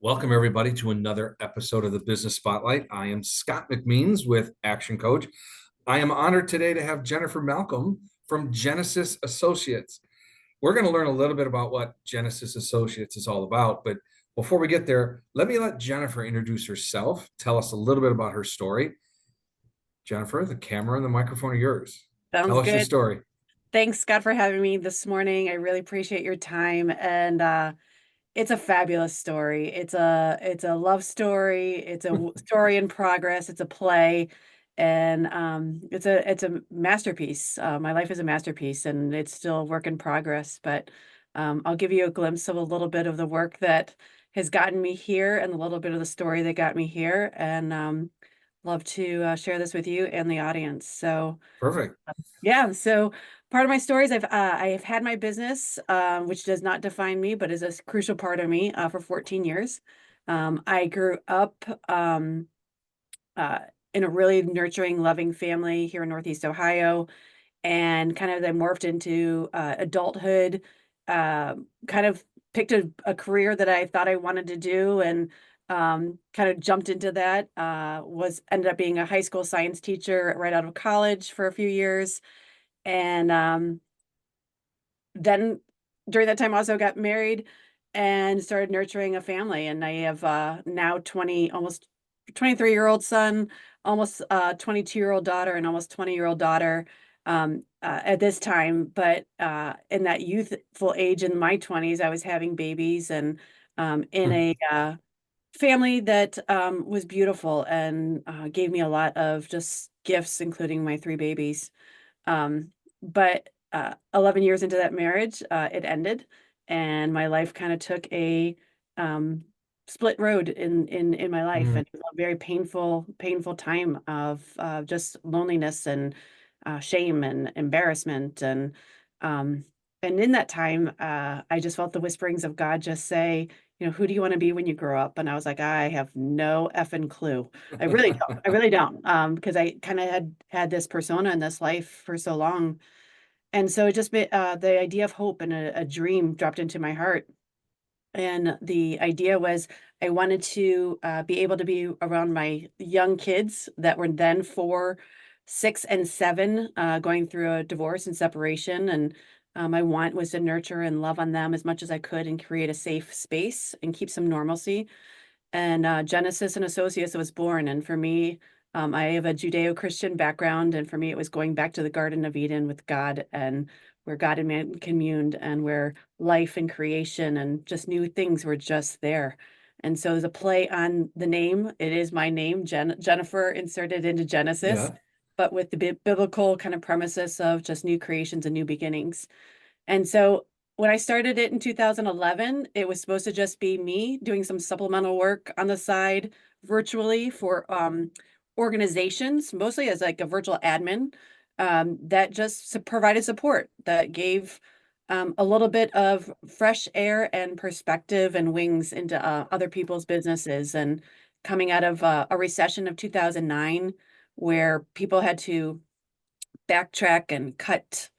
Welcome, everybody, to another episode of the Business Spotlight. I am Scott McMeans with Action Coach. I am honored today to have Jennifer Malcolm from Jennasis Associates. We're going to learn a little bit about what Jennasis Associates is all about. But before we get there, let Jennifer introduce herself, tell us a little bit about her story. Jennifer, the camera and the microphone are yours. Sounds Tell us your good. story. Thanks, Scott, for having me this morning. I really appreciate your time. And it's a fabulous story. It's a love story. It's a story in progress. It's a play. And it's a masterpiece. My life is a masterpiece and it's still a work in progress. But I'll give you a glimpse of a little bit of the work that has gotten me here and a little bit of the story that got me here. And love to share this with you and the audience. So Perfect. yeah, so part of my story is I have had my business, which does not define me, but is a crucial part of me for 14 years. I grew up uh, in a really nurturing, loving family here in Northeast Ohio, and kind of then morphed into adulthood. Kind of picked a career that I thought I wanted to do, and kind of jumped into that. Was ended up being a high school science teacher right out of college for a few years and then during that time also got married and started nurturing a family. And I have now 20, almost 23-year-old son, almost 22-year-old daughter, and almost 20-year-old daughter at this time. But in that youthful age in my 20s, I was having babies and in Hmm. a family that was beautiful and gave me a lot of just gifts, including my three babies. But 11 years into that marriage, it ended, and my life kind of took a um, split road in my life, Hmm. and it was a very painful time of just loneliness and shame and embarrassment, um, and in that time, I just felt the whisperings of God just say, who do you want to be when you grow up? And I was like, I have no effing clue. I really don't. I really don't. Because I kind of had this persona in this life for so long, and so it just made the idea of hope and a dream dropped into my heart. And the idea was I wanted to be able to be around my young kids that were then 4, 6, and 7, going through a divorce and separation. And my want was to nurture and love on them as much as I could and create a safe space and keep some normalcy. And Genesis and Associates was born. And for me, I have a Judeo-Christian background, and for me, it was going back to the Garden of Eden with God, and where God and man communed, and where life and creation and just new things were just there. And so, there's a play on the name. It is my name, Jennifer, inserted into Genesis, Yeah. but with the biblical kind of premises of just new creations and new beginnings. And so when I started it in 2011, it was supposed to just be me doing some supplemental work on the side virtually for organizations, mostly as like a virtual admin, that just provided support, that gave a little bit of fresh air and perspective and wings into other people's businesses. And coming out of a recession of 2009, where people had to backtrack and cut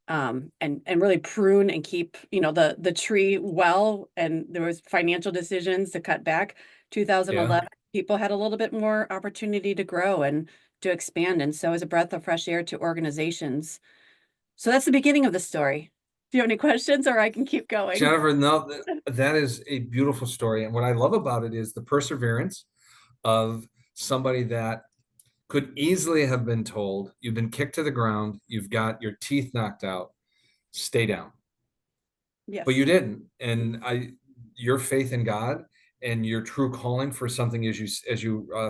and really prune and keep the tree well, and there was financial decisions to cut back. Yeah. 2011, people had a little bit more opportunity to grow and to expand, and so as a breath of fresh air to organizations. So that's the beginning of the story. Do you have any questions, or I can keep going? Jennifer, no, that is a beautiful story. And what I love about it is the perseverance of somebody that could easily have been told, you've been kicked to the ground, you've got your teeth knocked out, stay down. But Yes. you didn't. And your faith in God and your true calling for something, as you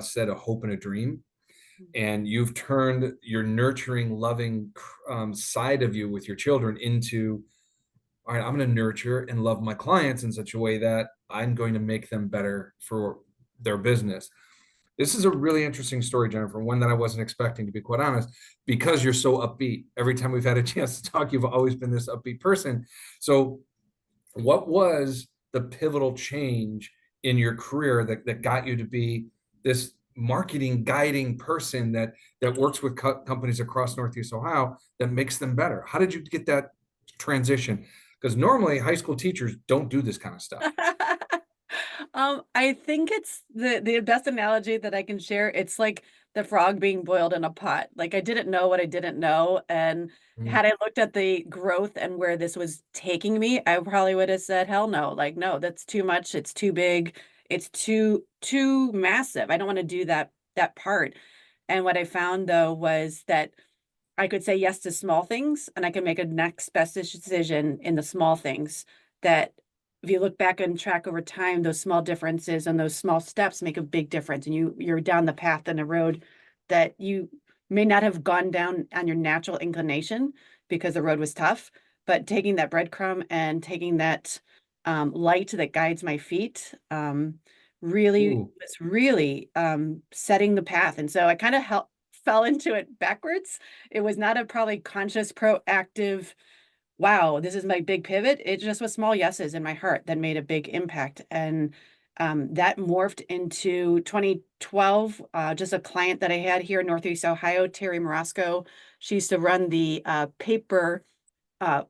said, a hope and a dream. And you've turned your nurturing, loving side of you with your children into, all right, I'm going to nurture and love my clients in such a way that I'm going to make them better for their business. This is a really interesting story, Jennifer, one that I wasn't expecting, to be quite honest, because you're so upbeat. Every time we've had a chance to talk, you've always been this upbeat person. So, what was the pivotal change in your career that got you to be this marketing guiding person that works with companies across Northeast Ohio that makes them better? How did you get that transition? Because normally high school teachers don't do this kind of stuff. I think it's the best analogy that I can share. It's like the frog being boiled in a pot. Like I didn't know what I didn't know, and Mm. had I looked at the growth and where this was taking me, I probably would have said, "Hell no! Like no, that's too much. It's too big. It's too massive. I don't want to do that part." And what I found though was that I could say yes to small things and I can make a next best decision in the small things that if you look back and track over time, those small differences and those small steps make a big difference. And you're down the path and the road that you may not have gone down on your natural inclination because the road was tough, but taking that breadcrumb and taking that light that guides my feet really Ooh, was really setting the path. And so I kind of fell into it backwards. It was not a probably conscious, proactive, wow, this is my big pivot. It just was small yeses in my heart that made a big impact. And that morphed into 2012, just a client that I had here in Northeast Ohio, Terry Morosco. She used to run the paper uh,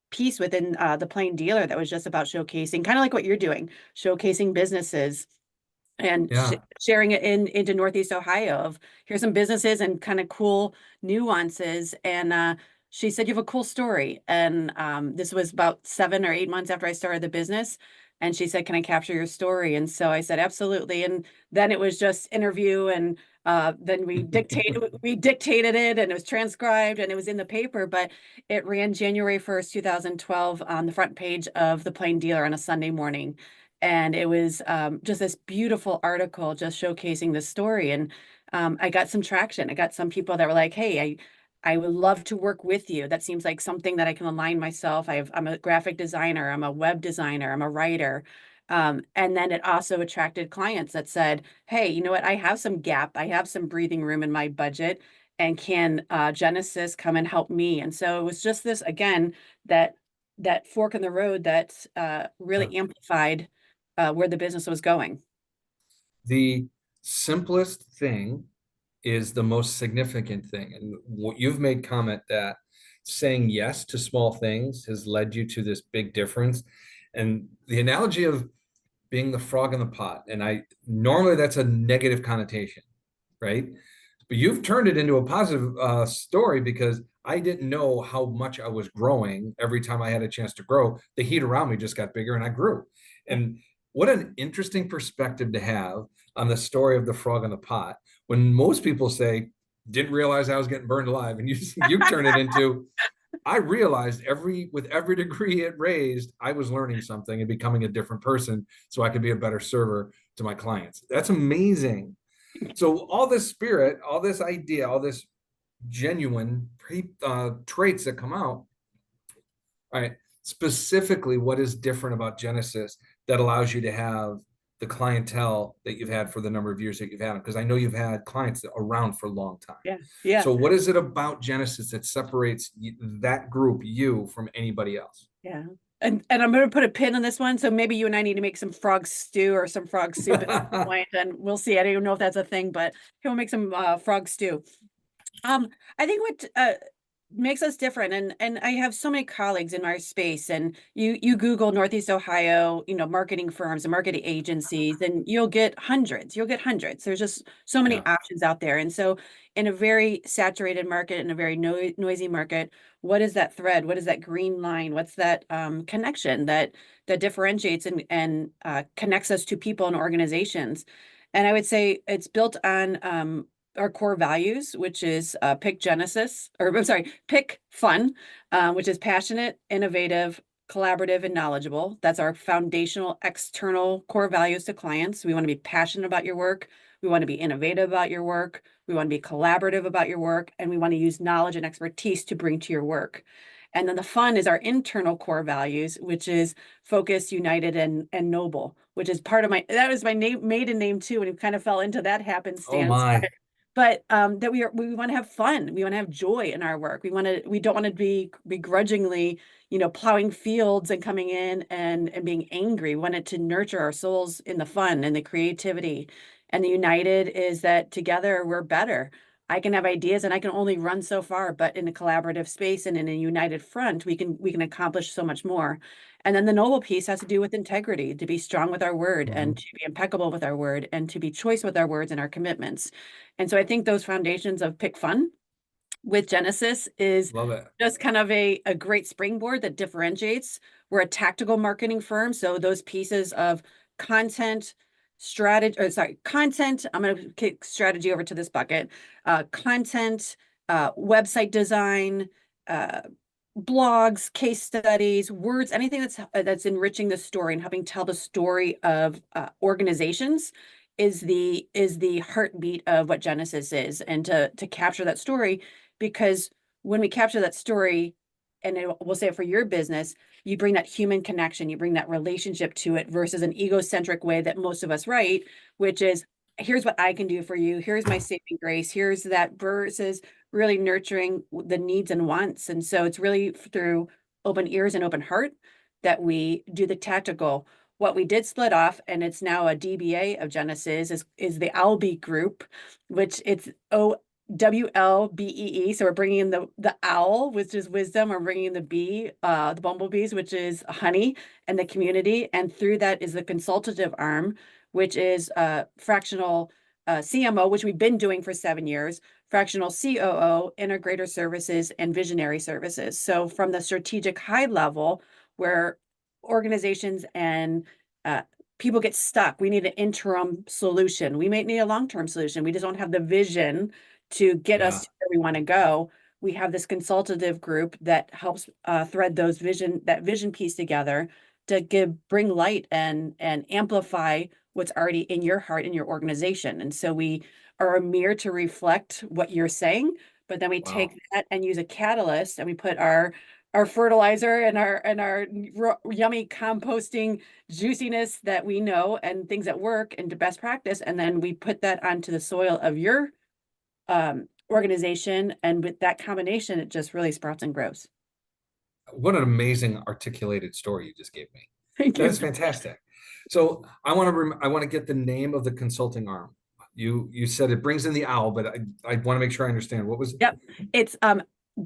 piece within the Plain Dealer that was just about showcasing, kind of like what you're doing, showcasing businesses and yeah. sharing it into Northeast Ohio of here's some businesses and kind of cool nuances. And she said, you have a cool story. And this was about 7 or 8 months after I started the business. And she said, can I capture your story? And so I said, absolutely. And then it was just interview and then we dictated it and it was transcribed and it was in the paper, but it ran January 1st, 2012 on the front page of the Plain Dealer on a Sunday morning. And it was just this beautiful article just showcasing the story. And I got some traction. I got some people that were like, hey, I would love to work with you. That seems like something that I can align myself. I'm a graphic designer, I'm a web designer, I'm a writer. And then it also attracted clients that said, hey, you know what? I have some gap. I have some breathing room in my budget. And can Genesis come and help me? And so it was just this, again, that fork in the road that Yeah. really amplified where the business was going. The simplest thing is the most significant thing. And what you've made comment that saying yes to small things has led you to this big difference. And the analogy of being the frog in the pot, and I normally that's a negative connotation, right? But you've turned it into a positive story because I didn't know how much I was growing every time I had a chance to grow. The heat around me just got bigger and I grew. Yeah. And what an interesting perspective to have on the story of the frog in the pot when most people say, didn't realize I was getting burned alive. And you turn it into, I realized with every degree it raised, I was learning something and becoming a different person so I could be a better server to my clients. That's amazing. So all this spirit, all this idea, all this genuine traits that come out, all right, specifically what is different about Genesis that allows you to have the clientele that you've had for the number of years that you've had? Because I know you've had clients that are around for a long time. Yeah. Yeah. So what is it about Genesis that separates that group, you, from anybody else? Yeah. And I'm going to put a pin on this one. So maybe you and I need to make some frog stew or some frog soup at some point, and we'll see. I don't even know if that's a thing, but we'll make some frog stew. Um, I think what makes us different, and I have so many colleagues in our space, and you Google Northeast Ohio, marketing firms and marketing agencies, and you'll get hundreds. You'll get hundreds. There's just so many Yeah. options out there, and so in a very saturated market, in a very noisy market, what is that thread? What is that green line? What's that connection that differentiates and connects us to people and organizations? And I would say it's built on our core values, which is pick Genesis, or I'm sorry, pick fun, which is passionate, innovative, collaborative, and knowledgeable. That's our foundational external core values to clients. We want to be passionate about your work. We want to be innovative about your work. We want to be collaborative about your work. And we want to use knowledge and expertise to bring to your work. And then the fun is our internal core values, which is focused, united, and noble, which is part of that was my maiden name too. And it kind of fell into that Oh happenstance, my. but that we want to have fun. We want to have joy in our work. We don't want to be begrudgingly, plowing fields and coming in and being angry. We want it to nurture our souls in the fun and the creativity. And the united is that together we're better. I can have ideas and I can only run so far, but in a collaborative space and in a united front, we can accomplish so much more. And then the noble piece has to do with integrity, to be strong with our word and Mhm. to be impeccable with our word and to be choice with our words and our commitments. And so I think those foundations of pick fun with Genesis is Love it. just kind of a great springboard that differentiates. We're a tactical marketing firm, so those pieces of content, strategy, or sorry, content, I'm going to kick strategy over to this bucket. Content, website design, uh, blogs, case studies, words, anything that's enriching the story and helping tell the story of organizations is the heartbeat of what Genesis is, and to capture that story, because when we capture that story, and we'll say it for your business, you bring that human connection, you bring that relationship to it versus an egocentric way that most of us write, which is, here's what I can do for you, here's my saving grace, here's that, versus really nurturing the needs and wants. And so it's really through open ears and open heart that we do the tactical. What we did split off, and it's now a DBA of Genesis, is the OWLBE group, which it's OWLBEE. So we're bringing in the owl, which is wisdom. We're bringing in the bee, the bumblebees, which is honey, and the community. And through that is the consultative arm, which is fractional CMO, which we've been doing for 7 years, fractional COO, integrator services, and visionary services. So from the strategic high level, where organizations and uh, people get stuck, we need an interim solution. We may need a long-term solution. We just don't have the vision to get us Yeah. to where we want to go. We have this consultative group that helps thread that vision piece together to bring light and amplify what's already in your heart, in your organization. And so we are a mirror to reflect what you're saying, but then we take Wow. that and use a catalyst, and we put our fertilizer and our yummy composting juiciness that we know and things that work into best practice, and then we put that onto the soil of your organization, and with that combination, it just really sprouts and grows. What an amazing articulated story you just gave me. Thank That you. is fantastic. So I want to get the name of the consulting arm. You said it brings in the owl, but I want to make sure I understand. What was it? Yep. It's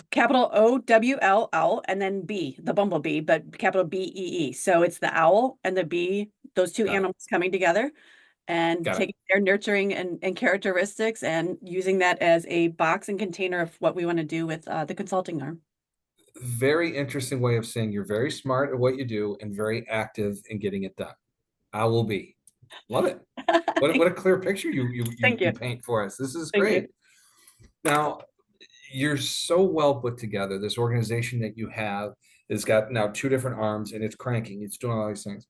capital OWL owl, and then B, the bumblebee, but capital BEE. So it's the owl and the bee, those two Got it. animals coming together and Got it. taking their nurturing and characteristics and using that as a box and container of what we want to do with the consulting arm. Very interesting way of saying you're very smart at what you do and very active in getting it done. I will be. Love it. What a clear picture Thank you you. paint for us. This is Thank you. great. Now, you're so well put together. This organization that you have has got now two different arms and it's cranking. It's doing all these things.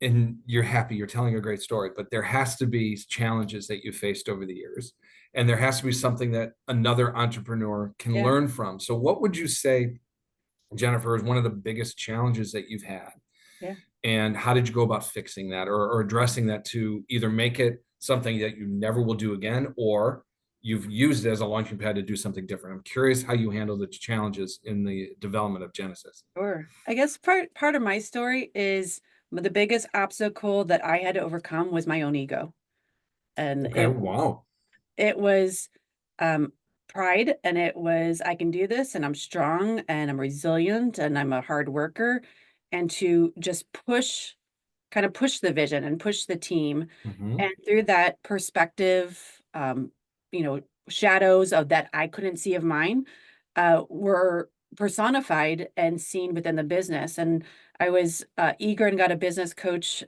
And you're happy, you're telling a great story, but there has to be challenges that you faced over the years. And there has to be something that another entrepreneur can Yeah. learn from. So what would you say, Jennifer, is one of the biggest challenges that you've had? Yeah. And how did you go about fixing that or addressing that to either make it something that you never will do again, or you've used it as a launching pad to do something different? I'm curious how you handle the challenges in the development of Genesis. Sure. I guess part of my story is the biggest obstacle that I had to overcome was my own ego. And Okay, wow. it was um pride, and it was, I can do this, and I'm strong, and I'm resilient, and I'm a hard worker, and to just kind of push the vision and push the team. Hmm. And through that perspective, you know, shadows of that I couldn't see of mine were personified and seen within the business. And I was eager and got a business coach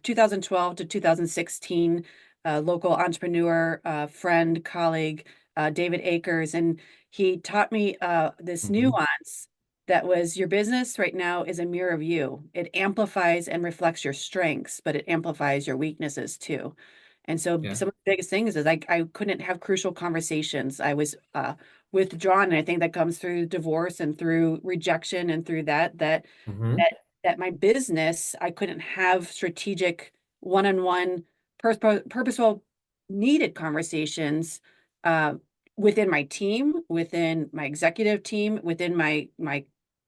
2012 to 2016, local entrepreneur, friend, colleague, David Akers. And he taught me this Hmm. nuance that was, your business right now is a mirror of you. It amplifies and reflects your strengths, but it amplifies your weaknesses too. And so Yeah. some of the biggest things is I couldn't have crucial conversations. I was withdrawn. And I think that comes through divorce and through rejection and through Hmm. that that my business, I couldn't have strategic one-on-one purposeful needed conversations uh, within my team, within my executive team, within my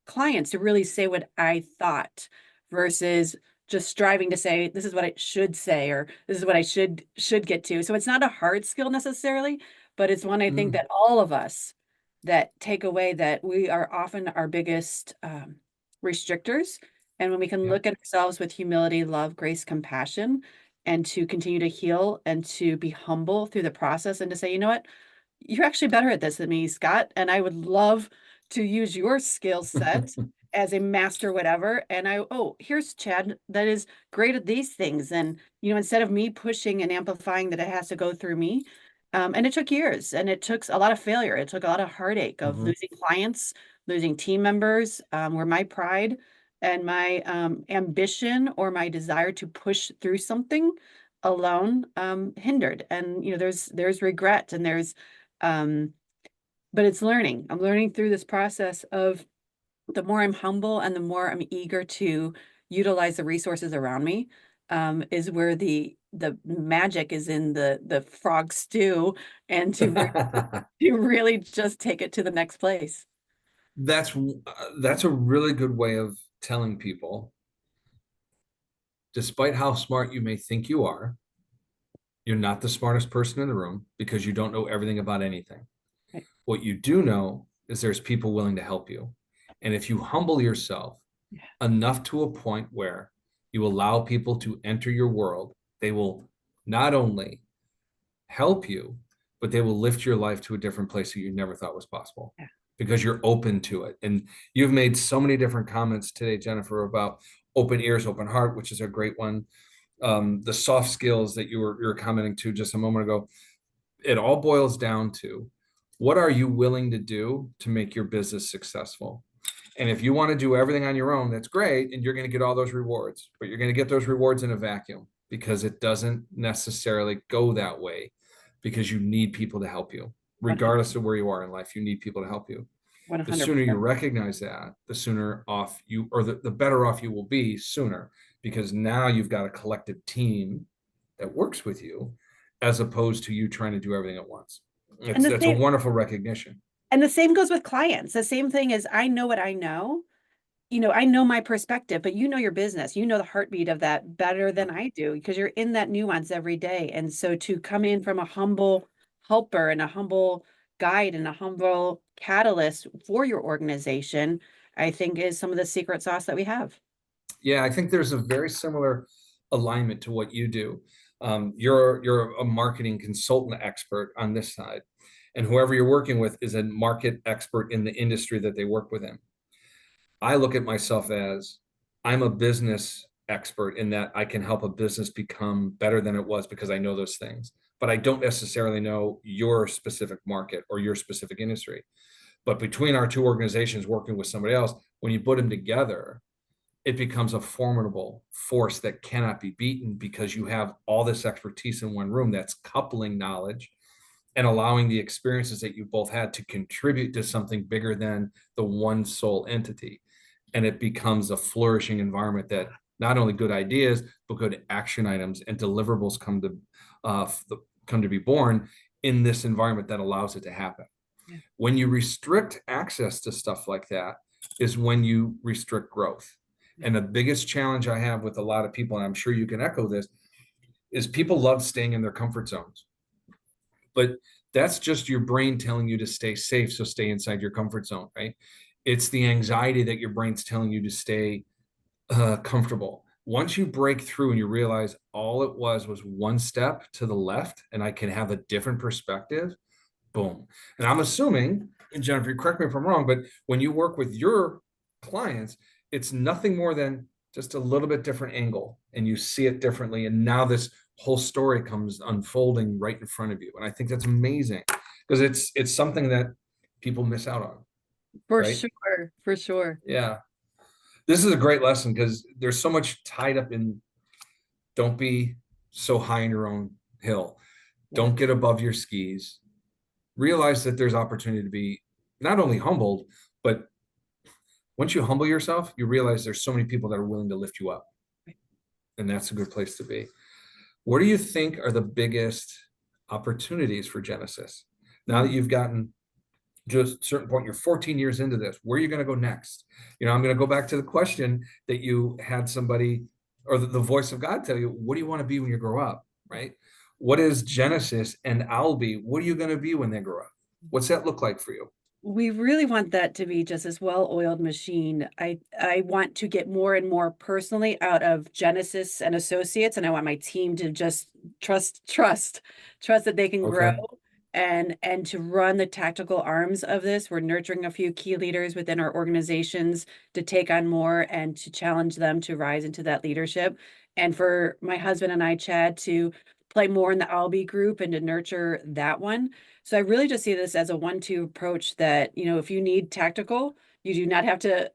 clients, to really say what I thought versus just striving to say this is what I should say, or this is what I should get to. So it's not a hard skill necessarily, but it's one I think Mm, that all of us that take away that we are often our biggest restrictors. And when we can yeah. look at ourselves with humility, love, grace, compassion, and to continue to heal and to be humble through the process and to say, you know what, you're actually better at this than me, Scott, and I would love to use your skill set as a master whatever. And oh, here's Chad that is great at these things. And, instead of me pushing and amplifying that it has to go through me, and it took years and it took a lot of failure. It took a lot of heartache of Mhm. losing clients, losing team members, where my pride and my ambition or my desire to push through something alone hindered. And there's regret and there's um, but it's learning. I'm learning through this process of the more I'm humble and the more I'm eager to utilize the resources around me, is where the magic is in the frog stew and to really just take it to the next place. That's a really good way of telling people, despite how smart you may think you are, you're not the smartest person in the room because you don't know everything about anything. Right. What you do know is there's people willing to help you. And if you humble yourself Yeah, enough to a point where you allow people to enter your world, they will not only help you, but they will lift your life to a different place that you never thought was possible yeah. because you're open to it. And you've made so many different comments today, Jennifer, about open ears, open heart, which is a great one. The soft skills that you were commenting to just a moment ago, it all boils down to what are you willing to do to make your business successful? And if you want to do everything on your own, that's great. And you're going to get all those rewards, but you're going to get those rewards in a vacuum because it doesn't necessarily go that way because you need people to help you. 100, Regardless of where you are in life, you need people to help you. The sooner you 100%. recognize that, the sooner off you, or the better off you will be sooner, because now you've got a collective team that works with you as opposed to you trying to do everything at once. And It's the that's a same wonderful recognition. and the same goes with clients. The same thing is I know what I know. I know my perspective, but you know your business. You know the heartbeat of that better than I do because you're in that nuance every day. And so to come in from a humble helper and a humble guide and a humble catalyst for your organization, I think is some of the secret sauce that we have. Yeah, I think there's a very similar alignment to what you do. You're a marketing consultant expert on this side, and whoever you're working with is a market expert in the industry that they work within. I look at myself as I'm a business expert in that I can help a business become better than it was because I know those things. But I don't necessarily know your specific market or your specific industry. But between our two organizations working with somebody else, when you put them together, it becomes a formidable force that cannot be beaten because you have all this expertise in one room that's coupling knowledge and allowing the experiences that you both had to contribute to something bigger than the one sole entity. And it becomes a flourishing environment that not only good ideas, but good action items and deliverables uh, come to be born in this environment that allows it to happen. Yeah. When you restrict access to stuff like that is when you restrict growth. Yeah. And the biggest challenge I have with a lot of people, and I'm sure you can echo this, is people love staying in their comfort zones. But that's just your brain telling you to stay safe. So stay inside your comfort zone, right? It's the anxiety that your brain's telling you to stay comfortable. Once you break through and you realize all it was one step to the left and I can have a different perspective, boom. And I'm assuming, and Jennifer, correct me if I'm wrong, but when you work with your clients, it's nothing more than just a little bit different angle and you see it differently. And now this whole story comes unfolding right in front of you. And I think that's amazing because it's something that people miss out on, For right? sure. For sure. Yeah. This is a great lesson because there's so much tied up in don't be so high in your own hill. Yeah. Don't get above your skis. Realize that there's opportunity to be not only humbled, but once you humble yourself, you realize there's so many people that are willing to lift you up. And that's a good place to be. What do you think are the biggest opportunities for Genesis? Now that Hmm. you've gotten to a certain point, you're 14 years into this, where are you going to go next? I'm going to go back to the question that you had somebody or the voice of God tell you, what do you want to be when you grow up? Right? What is Genesis and Albie? What are you going to be when they grow up? What's that look like for you? We really want that to be just this well-oiled machine. I want to get more and more personally out of Genesis and Associates, and I want my team to just trust that they can grow Okay. and to run the tactical arms of this. We're nurturing a few key leaders within our organizations to take on more and to challenge them to rise into that leadership. And for my husband and I, Chad, to play more in the Albie group and to nurture that one. So I really just see this as a 1-2 approach that, if you need tactical, you do not have to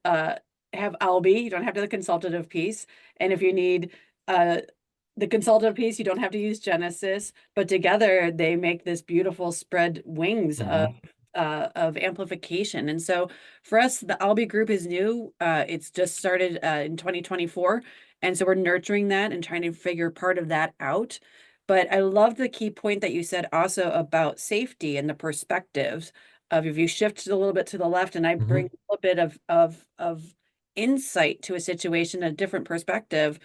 have Albi, you don't have to have the consultative piece. And if you need uh, the consultative piece, you don't have to use Genesis, but together they make this beautiful spread wings Hmm. of amplification. And so for us, the Albi group is new. It's just started in 2024. And so we're nurturing that and trying to figure part of that out. But I love the key point that you said also about safety and the perspectives of if you shift a little bit to the left and I bring Hmm. a little bit of insight to a situation, a different perspective.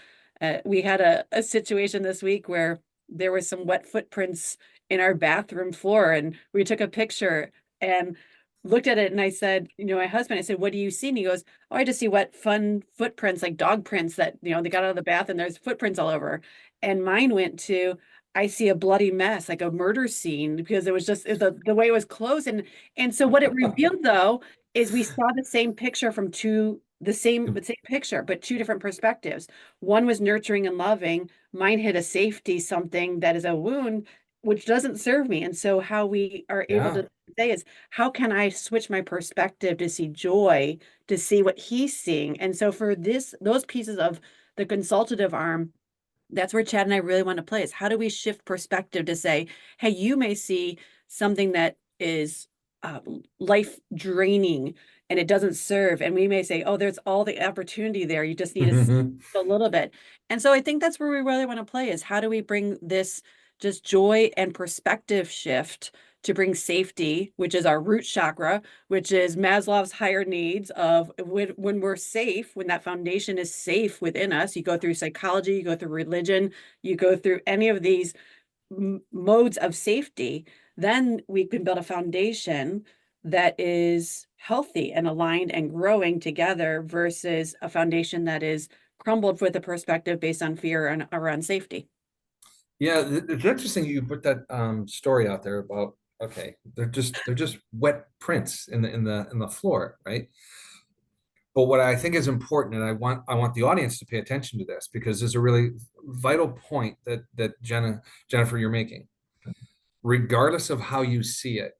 We had a situation this week where there was some wet footprints in our bathroom floor, and we took a picture and looked at it. And I said, my husband, I said, "What do you see?" And he goes, "Oh, I just see wet, fun footprints, like dog prints that, they got out of the bath and there's footprints all over." And mine went to, I see a bloody mess, like a murder scene, because it was just the way it was closed. And so what it revealed though is we saw the same picture from the same picture, but two different perspectives. One was nurturing and loving. Mine hit a safety, something that is a wound, which doesn't serve me. And so how we are able Yeah. to say is, how can I switch my perspective to see joy, to see what he's seeing? And so for those pieces of the consultative arm, that's where Chad and I really want to play is how do we shift perspective to say, hey, you may see something that is uh, life draining and it doesn't serve. And we may say, oh, there's all the opportunity there. You just need to see Hmm. a little bit. And so I think that's where we really want to play is how do we bring this just joy and perspective shift to bring safety, which is our root chakra, which is Maslow's higher needs of when we're safe, when that foundation is safe within us. You go through psychology, you go through religion, you go through any of these modes of safety, then we can build a foundation that is healthy and aligned and growing together versus a foundation that is crumbled with a perspective based on fear and around safety. Yeah, it's interesting you put that story out there about okay, they're just wet prints in the floor, right? But what I think is important, and I want the audience to pay attention to this because there's a really vital point that Jennifer you're making. Regardless of how you see it,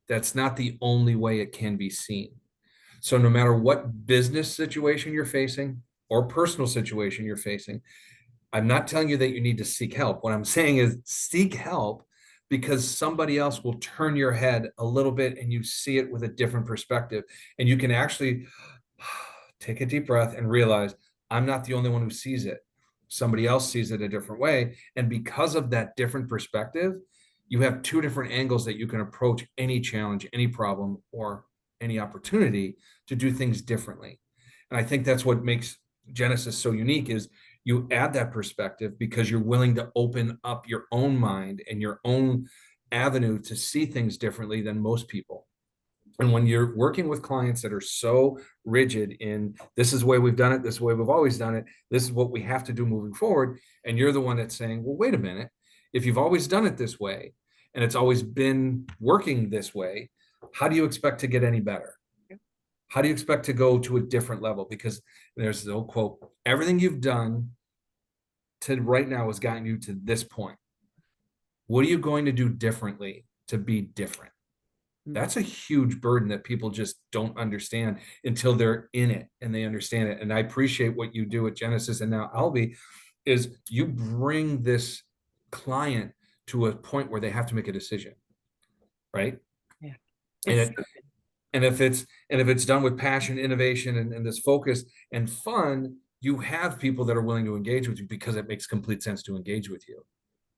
that's not the only way it can be seen. So no matter what business situation you're facing or personal situation you're facing, I'm not telling you that you need to seek help. What I'm saying is seek help because somebody else will turn your head a little bit and you see it with a different perspective. And you can actually take a deep breath and realize I'm not the only one who sees it. Somebody else sees it a different way. And because of that different perspective, you have two different angles that you can approach any challenge, any problem, or any opportunity to do things differently. And I think that's what makes Genesis so unique is you add that perspective because you're willing to open up your own mind and your own avenue to see things differently than most people. And when you're working with clients that are so rigid in this is the way we've done it, this is the way we've always done it, this is what we have to do moving forward, and you're the one that's saying, well, wait a minute, if you've always done it this way and it's always been working this way, how do you expect to get any better? How do you expect to go to a different level? Because there's the old quote, everything you've done to right now has gotten you to this point. What are you going to do differently to be different? That's a huge burden that people just don't understand until they're in it and they understand it. And I appreciate what you do at Genesis and now Albie is you bring this client to a point where they have to make a decision, right? Yeah. And It's it and if it's done with passion, innovation, and this focus and fun, you have people that are willing to engage with you because it makes complete sense to engage with you.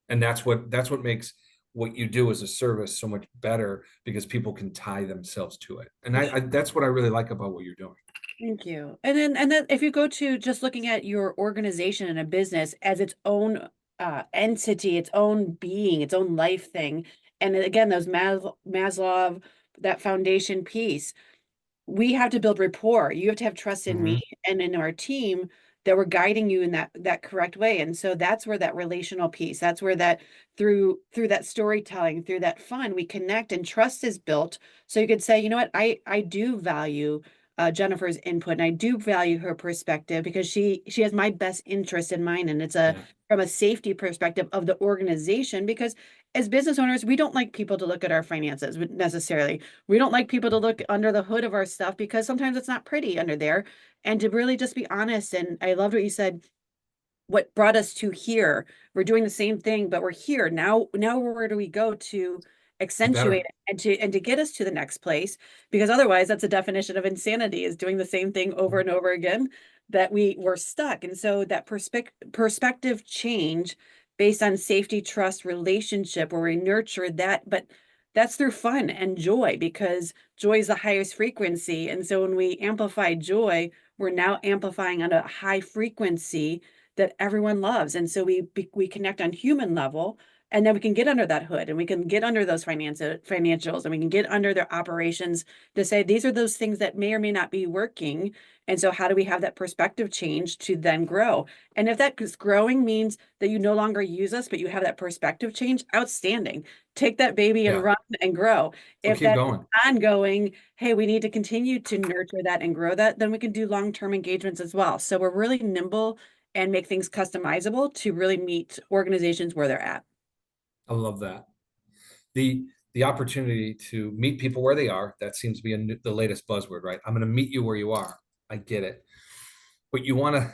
And that's what makes what you do as a service so much better because people can tie themselves to it. And I that's what I really like about what you're doing. Thank you. And then if you go to just looking at your organization and a business as its own entity, its own being, its own life thing. And again, those Maslow, that foundation piece, we have to build rapport. You have to have trust in me Mhm. and in our team that we're guiding you in that correct way. And so that's where that relational piece, that's where that through that storytelling, through that fun, we connect and trust is built. So you could say, you know what, I do value Jennifer's input, and I do value her perspective because she has my best interest in mind, and it's a Yeah. from a safety perspective of the organization. Because as business owners, we don't like people to look at our finances necessarily. We don't like people to look under the hood of our stuff because sometimes it's not pretty under there. And to really just be honest, and I loved what you said, what brought us to here. We're doing the same thing, but we're here. Now where do we go to Be accentuate better. it and to get us to the next place? Because otherwise that's a definition of insanity, is doing the same thing over and over again, that we're stuck. And so that perspective change based on safety, trust, relationship, where we nurture that, but that's through fun and joy, because joy is the highest frequency. And so when we amplify joy, we're now amplifying on a high frequency that everyone loves. And so we connect on human level, and then we can get under that hood, and we can get under those financials, and we can get under their operations to say these are those things that may or may not be working. And so how do we have that perspective change to then grow? And if that growing means that you no longer use us, but you have that perspective change, outstanding. Take that baby and Yeah. run and grow. We'll If keep that's going. ongoing, hey, we need to continue to nurture that and grow that, then we can do long-term engagements as well. So we're really nimble and make things customizable to really meet organizations where they're at. I love that. The the opportunity to meet people where they are, that seems to be the latest buzzword, right? I'm going to meet you where you are. I get it. But you want to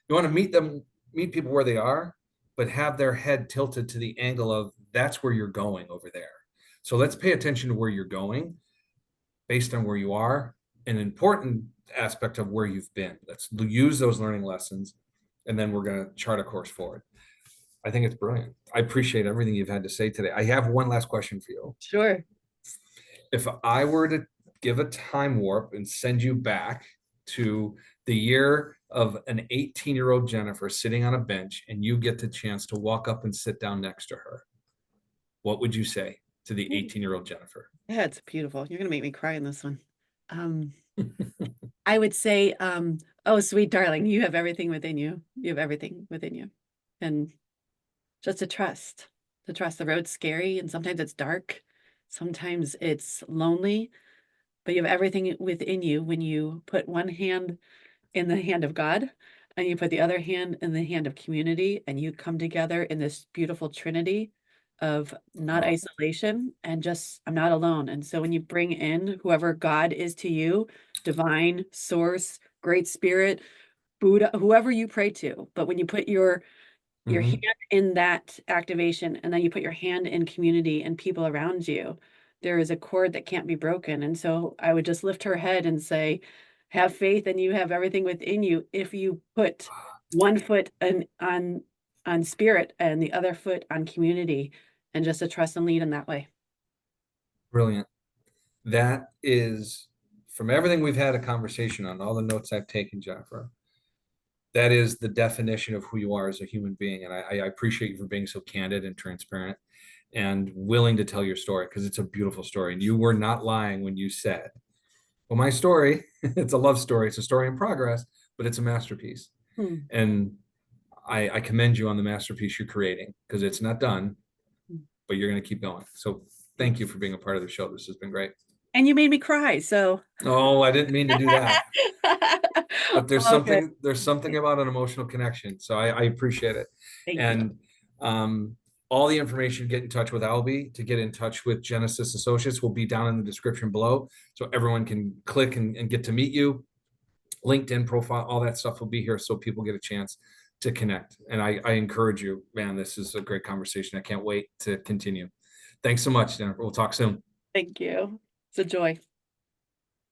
you want to meet people where they are, but have their head tilted to the angle of that's where you're going over there. So let's pay attention to where you're going based on where you are, an important aspect of where you've been. Let's use those learning lessons, and then we're going to chart a course forward. I think it's brilliant. I appreciate everything you've had to say today. I have one last question for you. Sure. If I were to give a time warp and send you back to the year of an 18-year-old Jennifer sitting on a bench, and you get the chance to walk up and sit down next to her, what would you say to the 18-year-old Jennifer? Yeah, it's beautiful. You're gonna make me cry in this one. Um, I would say, oh, sweet darling, you have everything within you. You have everything within you. And just to trust the road's scary, and sometimes it's dark, sometimes it's lonely, but you have everything within you when you put one hand in the hand of God, and you put the other hand in the hand of community, and you come together in this beautiful trinity of not Oh, isolation and just, I'm not alone. And so when you bring in whoever God is to you, divine source, great spirit, Buddha, whoever you pray to, but when you put your hand mhm. in that activation, and then you put your hand in community and people around you, there is a cord that can't be broken. And so I would just lift her head and say, have faith, and you have everything within you if you put one foot on spirit and the other foot on community, and just to trust and lead in that way. Brilliant. That is, from everything we've had a conversation on, all the notes I've taken, Jennifer, that is the definition of who you are as a human being. And I appreciate you for being so candid and transparent and willing to tell your story, because it's a beautiful story. And you were not lying when you said, well, my story, it's a love story. It's a story in progress, but it's a masterpiece. Hmm. And I commend you on the masterpiece you're creating, because it's not done, but you're going to keep going. So thank you for being a part of the show. This has been great. And you made me cry, so Oh, I didn't mean to do that. But all good. there's something about an emotional connection. So I appreciate it. Thank you. And um, all the information to get in touch with Albie, to get in touch with Genesis Associates, will be down in the description below. So everyone can click and get to meet you. LinkedIn profile, all that stuff will be here so people get a chance to connect. And I encourage you, man, this is a great conversation. I can't wait to continue. Thanks so much, Jennifer. We'll talk soon. Thank you. It's a joy.